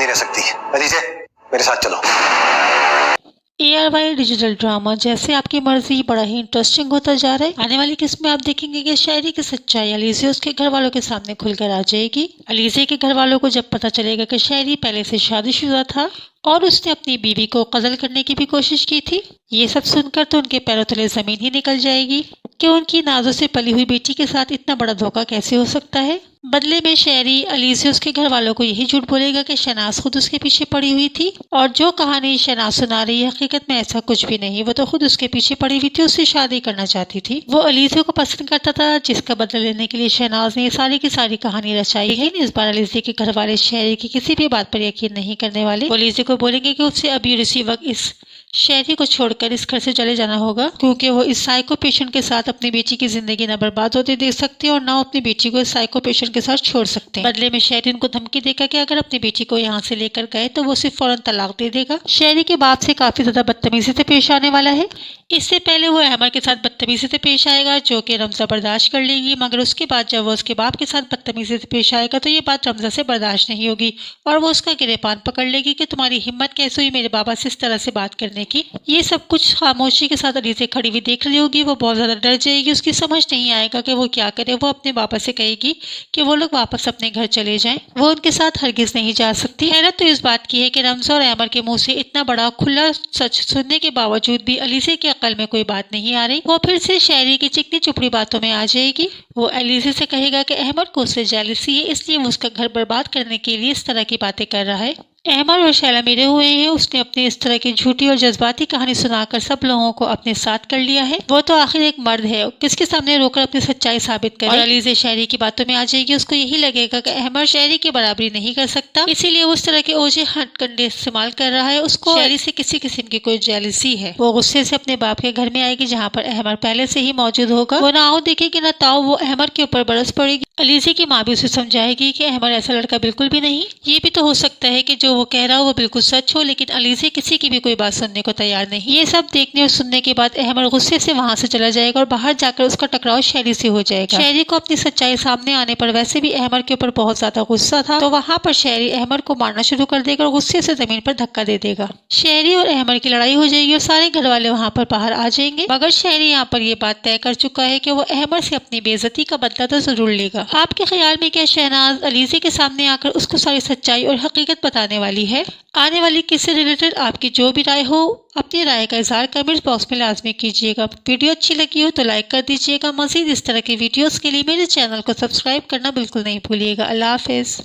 नहीं रह सकती। अलीजे मेरे साथ चलो। ARY डिजिटल ड्रामा जैसे आपकी मर्जी बड़ा ही इंटरेस्टिंग होता जा रहा है। आने वाली किस्त में आप देखेंगे कि शायरी की सच्चाई अलीजे उसके घर वालों के सामने खुलकर आ जाएगी। अलीजे के घर वालों को जब पता चलेगा कि शायरी पहले से शादीशुदा था और उसने अपनी बीवी को कत्ल करने की भी कोशिश की थी, ये सब सुनकर तो उनके पैरों तले जमीन ही निकल जाएगी कि उनकी नाजों से पली हुई बेटी के साथ इतना बड़ा धोखा कैसे हो सकता है। बदले में शायरी अलीजे उसके घर वालों को यही झूठ बोलेगा कि शहनाज खुद उसके पीछे पड़ी हुई थी और जो कहानी शहनाज सुना रही है हकीकत में ऐसा कुछ भी नहीं, वो तो खुद उसके पीछे पड़ी हुई थी, उससे शादी करना चाहती थी। वो अलीजे को पसंद करता था जिसका बदला लेने के लिए शहनाज ने सारी की सारी कहानी रचाई है। इस बार अलीजे के घर वाले शायरी की किसी भी बात पर यकीन नहीं करने वाले। अलीजे को बोलेंगे कि उससे अभी इसी वक्त इस शायरी को छोड़कर इस घर से चले जाना होगा क्योंकि वो इस साइको पेशेंट के साथ अपनी बेटी की जिंदगी न बर्बाद होते देख सकते हैं और ना अपनी बेटी को इस साइको पेशेंट के साथ छोड़ सकते हैं। बदले में शायरी उनको धमकी देगा कि अगर अपनी बेटी को यहाँ से लेकर गए तो वो सिर्फ फौरन तलाक दे देगा। शायरी के बाप से काफी ज्यादा बदतमीजी से पेश आने वाला है। इससे पहले वो अहमर के साथ बदतमीजी से पेश आएगा जो कि रमजा बर्दाश्त कर लेगी, मगर उसके बाद जब वो उसके बाप के साथ बदतमीजी से पेश आएगा तो ये बात रमजा से बर्दाश्त नहीं होगी और वो उसका गिरेबान पकड़ लेगी कि तुम्हारी हिम्मत कैसे हुई मेरे बाबा से इस तरह से बात करने की। ये सब कुछ खामोशी के साथ अलीजे खड़ी हुई देख रही होगी। वो बहुत ज्यादा डर जाएगी, उसकी समझ नहीं आएगा कि वो क्या करे। वो अपने बाबा से कहेगी कि वो लोग वापस अपने घर चले जाएं, वो उनके साथ हरगिज नहीं जा सकती। हैरत तो इस बात की है कि रमजा और अहमर के मुंह से इतना बड़ा खुला सच सुनने के बावजूद भी अलीजे के अकल में कोई बात नहीं आ रही। वो फिर से शायरी की चिकनी चुपड़ी बातों में आ जाएगी। वो अलीजे से कहेगा कि अहमर को उससे जेलसी है इसलिए वो उसका घर बर्बाद करने के लिए इस तरह की बातें कर रहा है। अहमर और शैला मिले हुए हैं, उसने अपनी इस तरह की झूठी और जज्बाती कहानी सुनाकर सब लोगों को अपने साथ कर लिया है। वो तो आखिर एक मर्द है, किसके सामने रोकर अपनी सच्चाई साबित करे। और अलीजे शायरी की बातों में आ जाएगी। उसको यही लगेगा कि अहमर शायरी की बराबरी नहीं कर सकता, इसीलिए वो उस तरह के ओझे हथकंडे इस्तेमाल कर रहा है। उसको शायरी से किसी किस्म की कोई जेलसी है। वो गुस्से से अपने बाप के घर में आएगी जहाँ पर अहमर पहले से ही मौजूद होगा। वो ना आओ देखेगी ना ताओ वो अहमर के ऊपर बरस पड़ेगी। अलीजे की माँ भी उसे समझाएगी कि अहमर ऐसा लड़का बिल्कुल भी नहीं। ये भी तो हो सकता है कि जो वो कह रहा हो वो बिल्कुल सच हो, लेकिन अलीजे किसी की भी कोई बात सुनने को तैयार नहीं। ये सब देखने और सुनने के बाद अहमर गुस्से से वहां से चला जाएगा और बाहर जाकर उसका टकराव शायरी से हो जाएगा। शायरी को अपनी सच्चाई सामने आने पर वैसे भी अहमर के ऊपर बहुत ज्यादा गुस्सा था, तो वहां पर शायरी अहमर को मारना शुरू कर देगा और गुस्से से जमीन पर धक्का दे देगा। शायरी और अहमर की लड़ाई हो जाएगी और सारे घर वाले वहां पर बाहर आ जाएंगे, मगर शायरी यहाँ पर ये बात तय कर चुका है कि वो अहमर से अपनी बेइज्जती का बदला तो जरूर लेगा। आपके ख्याल में क्या शहनाज अलीजे के सामने आकर उसको सारी सच्चाई और हकीकत बताने वाली है? आने वाली किस से रिलेटेड आपकी जो भी राय हो अपनी राय का इजहार कमेंट बॉक्स में लाजमी कीजिएगा। वीडियो अच्छी लगी हो तो लाइक कर दीजिएगा। मज़ीद इस तरह की वीडियोस के लिए मेरे चैनल को सब्सक्राइब करना बिल्कुल नहीं भूलिएगा। अल्लाह हाफिज़।